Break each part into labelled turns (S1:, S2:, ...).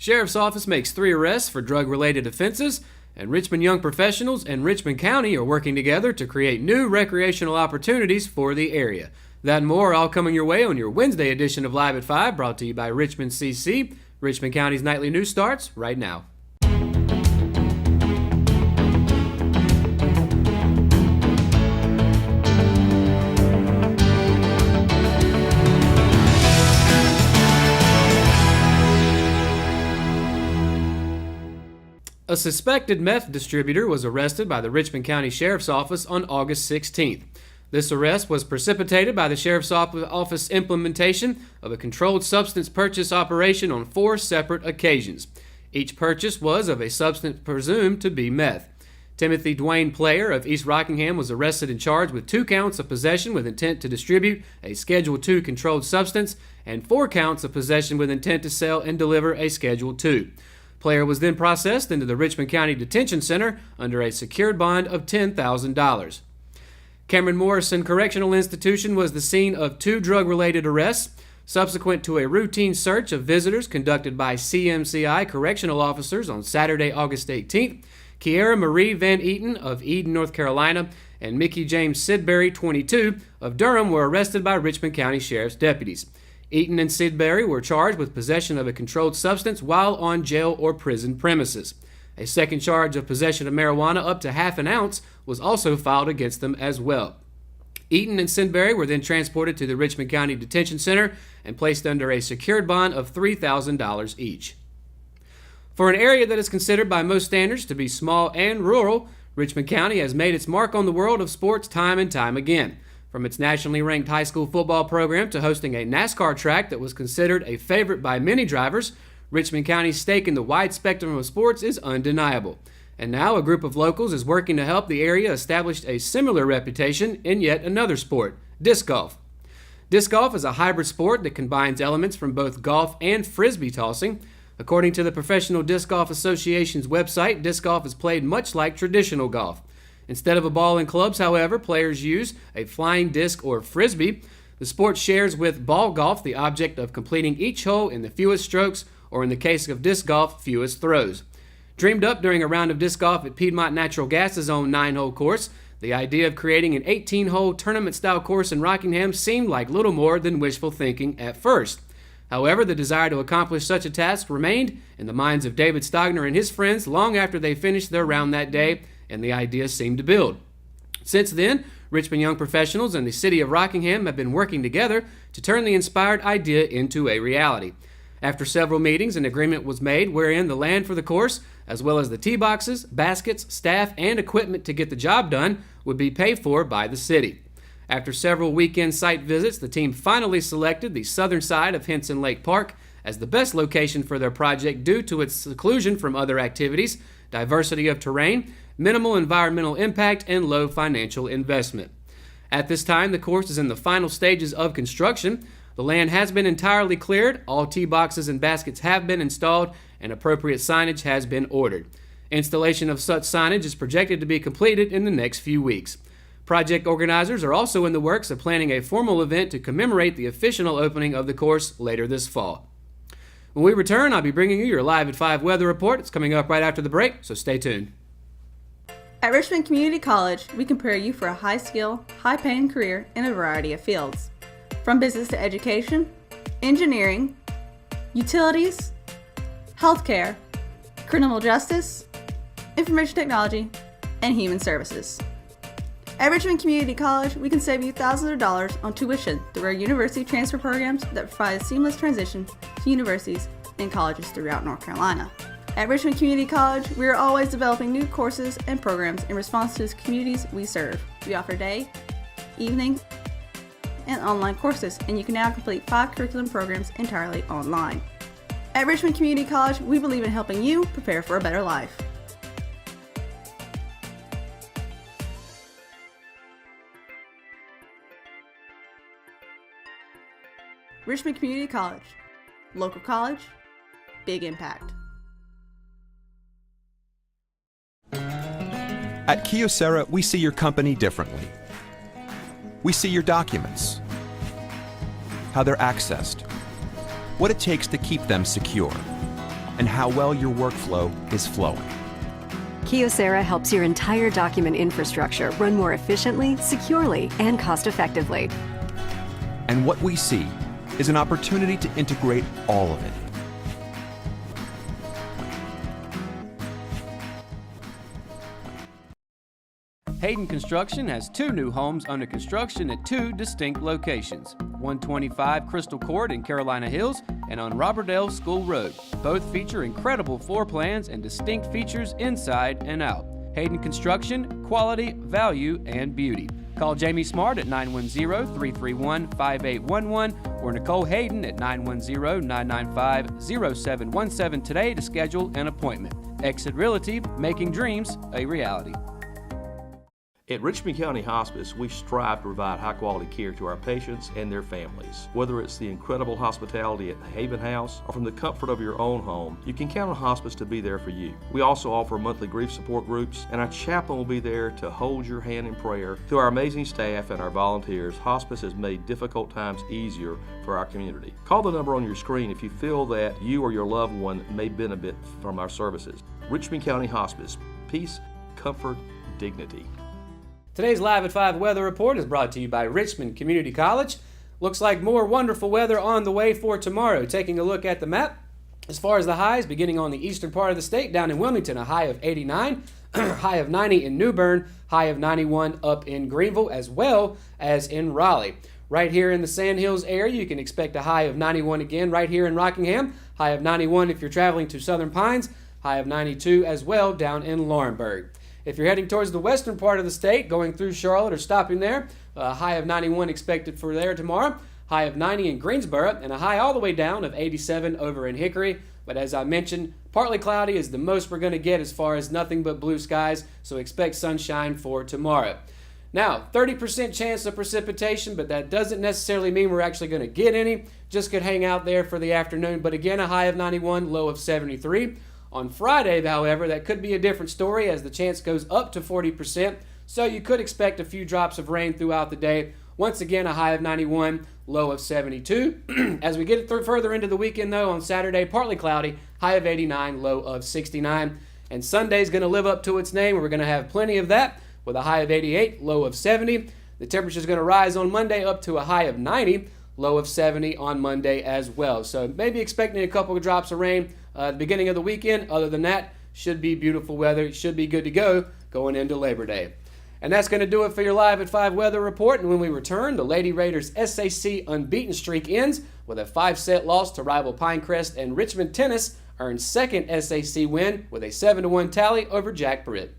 S1: Sheriff's Office makes 3 arrests for drug-related offenses, and Richmond Young Professionals and Richmond County are working together to create new recreational opportunities for the area. That and more all coming your way on your Wednesday edition of Live at 5, brought to you by Richmond CC. Richmond County's nightly news starts right now. A suspected meth distributor was arrested by the Richmond County Sheriff's Office on August 16th. This arrest was precipitated by the Sheriff's Office implementation of a controlled substance purchase operation on 4 separate occasions. Each purchase was of a substance presumed to be meth. Timothy Dwayne Player of East Rockingham was arrested and charged with 2 counts of possession with intent to distribute a Schedule II controlled substance and 4 counts of possession with intent to sell and deliver a Schedule II. Player was then processed into the Richmond County Detention Center under a secured bond of $10,000. Cameron Morrison Correctional Institution was the scene of 2 drug-related arrests. Subsequent to a routine search of visitors conducted by CMCI correctional officers on Saturday, August 18th, Kiera Marie Van Eaton of Eden, North Carolina, and Mickey James Sidbury, 22, of Durham were arrested by Richmond County Sheriff's deputies. Eaton and Sidbury were charged with possession of a controlled substance while on jail or prison premises. A second charge of possession of marijuana up to half an ounce was also filed against them as well. Eaton and Sidbury were then transported to the Richmond County Detention Center and placed under a secured bond of $3,000 each. For an area that is considered by most standards to be small and rural, Richmond County has made its mark on the world of sports time and time again. From its nationally ranked high school football program to hosting a NASCAR track that was considered a favorite by many drivers, Richmond County's stake in the wide spectrum of sports is undeniable. And now a group of locals is working to help the area establish a similar reputation in yet another sport, disc golf. Disc golf is a hybrid sport that combines elements from both golf and frisbee tossing. According to the Professional Disc Golf Association's website, disc golf is played much like traditional golf. Instead of a ball and clubs, however, players use a flying disc or frisbee. The sport shares with ball golf the object of completing each hole in the fewest strokes, or in the case of disc golf, fewest throws. Dreamed up during a round of disc golf at Piedmont Natural Gas's own 9-hole course, the idea of creating an 18-hole tournament-style course in Rockingham seemed like little more than wishful thinking at first. However, the desire to accomplish such a task remained in the minds of David Stogner and his friends long after they finished their round that day, and the idea seemed to build. Since then, Richmond Young Professionals and the City of Rockingham have been working together to turn the inspired idea into a reality. After several meetings, an agreement was made wherein the land for the course, as well as the tee boxes, baskets, staff, and equipment to get the job done, would be paid for by the city. After several weekend site visits, the team finally selected the southern side of Henson Lake Park as the best location for their project due to its seclusion from other activities, diversity of terrain, minimal environmental impact, and low financial investment. At this time, the course is in the final stages of construction. The land has been entirely cleared, all tee boxes and baskets have been installed, and appropriate signage has been ordered. Installation of such signage is projected to be completed in the next few weeks. Project organizers are also in the works of planning a formal event to commemorate the official opening of the course later this fall. When we return, I'll be bringing you your Live at 5 weather report. It's coming up right after the break, so stay tuned.
S2: At Richmond Community College, we can prepare you for a high-skill, high-paying career in a variety of fields. From business to education, engineering, utilities, healthcare, criminal justice, information technology, and human services. At Richmond Community College, we can save you thousands of dollars on tuition through our university transfer programs that provide a seamless transition to universities and colleges throughout North Carolina. At Richmond Community College, we are always developing new courses and programs in response to the communities we serve. We offer day, evening, and online courses, and you can now complete 5 curriculum programs entirely online. At Richmond Community College, we believe in helping you prepare for a better life. Richmond Community College. Local college, big impact.
S3: At Kyocera, we see your company differently. We see your documents, how they're accessed, what it takes to keep them secure. and how well your workflow is flowing.
S4: Kyocera helps your entire document infrastructure run more efficiently, securely, and cost-effectively.
S3: And what we see is an opportunity to integrate all of it.
S1: Hayden Construction has 2 new homes under construction at 2 distinct locations, 125 Crystal Court in Carolina Hills and on Robberdale School Road. Both feature incredible floor plans and distinct features inside and out. Hayden Construction, quality, value, and beauty. Call Jamie Smart at 910-331-5811 or Nicole Hayden at 910-995-0717 today to schedule an appointment. Exit Realty, making dreams a reality.
S5: At Richmond County Hospice, we strive to provide high-quality care to our patients and their families. Whether it's the incredible hospitality at the Haven House or from the comfort of your own home, you can count on hospice to be there for you. We also offer monthly grief support groups, and our chaplain will be there to hold your hand in prayer. Through our amazing staff and our volunteers, hospice has made difficult times easier for our community. Call the number on your screen if you feel that you or your loved one may benefit from our services. Richmond County Hospice. Peace, comfort, dignity.
S1: Today's Live at 5 weather report is brought to you by Richmond Community College. Looks like more wonderful weather on the way for tomorrow. Taking a look at the map, as far as the highs, beginning on the eastern part of the state, down in Wilmington, a high of 89, high of 90 in New Bern, high of 91 up in Greenville, as well as in Raleigh. Right here in the Sand Hills area, you can expect a high of 91 again right here in Rockingham, high of 91 if you're traveling to Southern Pines, high of 92 as well down in Laurinburg. If you're heading towards the western part of the state, going through Charlotte or stopping there, a high of 91 expected for there tomorrow, high of 90 in Greensboro, and a high all the way down of 87 over in Hickory. But as I mentioned, partly cloudy is the most we're going to get as far as nothing but blue skies, so expect sunshine for tomorrow. Now, 30% chance of precipitation, but that doesn't necessarily mean we're actually going to get any. Just could hang out there for the afternoon, but again, a high of 91, low of 73. On Friday, however, that could be a different story as the chance goes up to 40%, so you could expect a few drops of rain throughout the day. Once again, a high of 91, low of 72. As we get further into the weekend, though, on Saturday, partly cloudy, high of 89, low of 69. And Sunday's going to live up to its name. We're going to have plenty of that with a high of 88, low of 70. The temperature's going to rise on Monday up to a high of 90, low of 70 on Monday as well. So maybe expecting a couple of drops of rain at the beginning of the weekend. Other than that, should be beautiful weather. Should be good to go going into Labor Day. And that's going to do it for your Live at 5 weather report. And when we return, the Lady Raiders SAC unbeaten streak ends with a 5-set loss to rival Pinecrest, and Richmond Tennis earns second SAC win with a 7-1 tally over Jack Britt.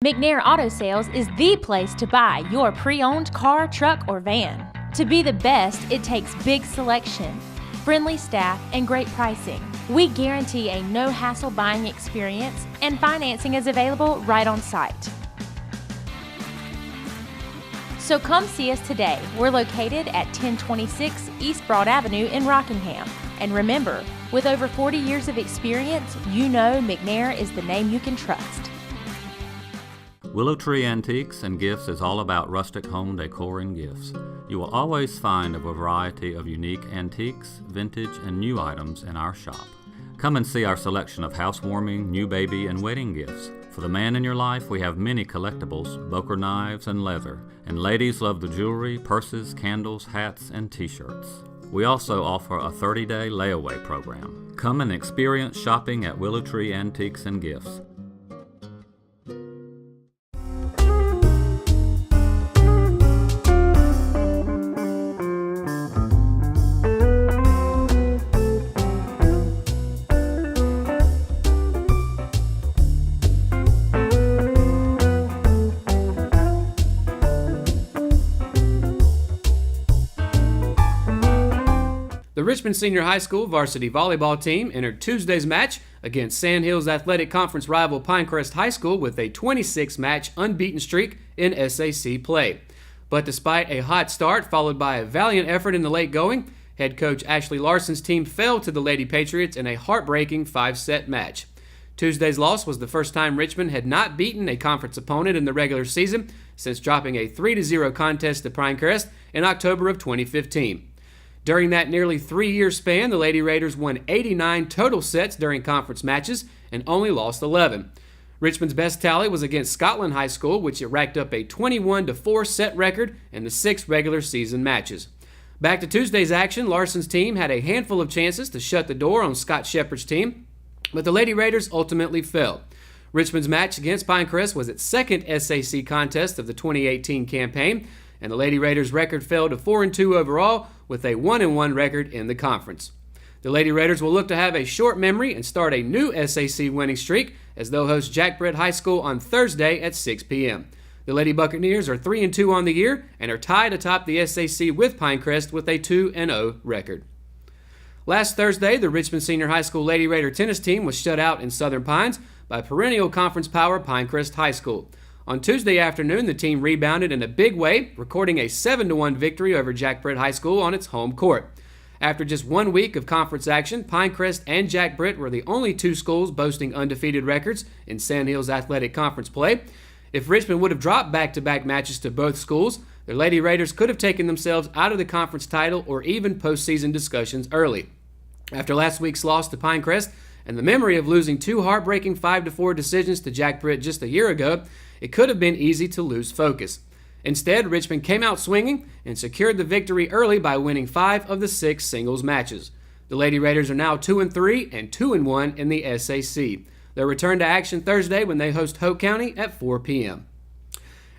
S6: McNair Auto Sales is the place to buy your pre-owned car, truck, or van. To be the best, it takes big selection, friendly staff, and great pricing. We guarantee a no-hassle buying experience, and financing is available right on site. So come see us today. We're located at 1026 East Broad Avenue in Rockingham. And remember, with over 40 years of experience, you know McNair is the name you can trust.
S7: Willow Tree Antiques and Gifts is all about rustic home decor and gifts. You will always find a variety of unique antiques, vintage, and new items in our shop. Come and see our selection of housewarming, new baby, and wedding gifts. For the man in your life, we have many collectibles, Boker knives, and leather. And ladies love the jewelry, purses, candles, hats, and t-shirts. We also offer a 30-day layaway program. Come and experience shopping at Willow Tree Antiques and Gifts.
S1: The The Richmond Senior High School varsity volleyball team entered Tuesday's match against Sandhills Athletic Conference rival Pinecrest High School with a 26-match unbeaten streak in SAC play. But despite a hot start followed by a valiant effort in the late going, head coach Ashley Larson's team fell to the Lady Patriots in a heartbreaking 5-set match. Tuesday's loss was the first time Richmond had not beaten a conference opponent in the regular season since dropping a 3-0 contest to Pinecrest in October of 2015. During that nearly 3-year span, the Lady Raiders won 89 total sets during conference matches and only lost 11. Richmond's best tally was against Scotland High School, which it racked up a 21-4 set record in the 6 regular season matches. Back to Tuesday's action, Larson's team had a handful of chances to shut the door on Scott Shepard's team, but the Lady Raiders ultimately fell. Richmond's match against Pinecrest was its second SAC contest of the 2018 campaign, and the Lady Raiders' record fell to 4-2 overall with a 1-1 record in the conference. The Lady Raiders will look to have a short memory and start a new SAC winning streak as they'll host Jack Britt High School on Thursday at 6 p.m. The Lady Buccaneers are 3-2 on the year and are tied atop the SAC with Pinecrest with a 2-0 record. Last Thursday, the Richmond Senior High School Lady Raider tennis team was shut out in Southern Pines by perennial conference power Pinecrest High School. On Tuesday afternoon, the team rebounded in a big way, recording a 7-1 victory over Jack Britt High School on its home court. After just 1 week of conference action, Pinecrest and Jack Britt were the only 2 schools boasting undefeated records in Sandhills Athletic Conference play. If Richmond would have dropped back-to-back matches to both schools, the Lady Raiders could have taken themselves out of the conference title or even postseason discussions early. After last week's loss to Pinecrest and the memory of losing 2 heartbreaking 5-4 decisions to Jack Britt just a year ago, it could have been easy to lose focus. Instead, Richmond came out swinging and secured the victory early by winning 5 of the 6 singles matches. The Lady Raiders are now 2-3 and 2-1 in the SAC. They'll return to action Thursday when they host Hoke County at 4 p.m.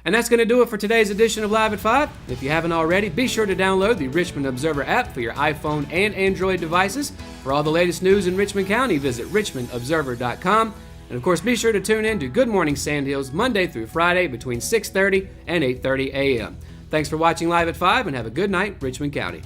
S1: And that's going to do it for today's edition of Live at 5. If you haven't already, be sure to download the Richmond Observer app for your iPhone and Android devices. For all the latest news in Richmond County, visit richmondobserver.com. And of course, be sure to tune in to Good Morning Sandhills Monday through Friday between 6:30 and 8:30 a.m. Thanks for watching Live at 5 and have a good night, Richmond County.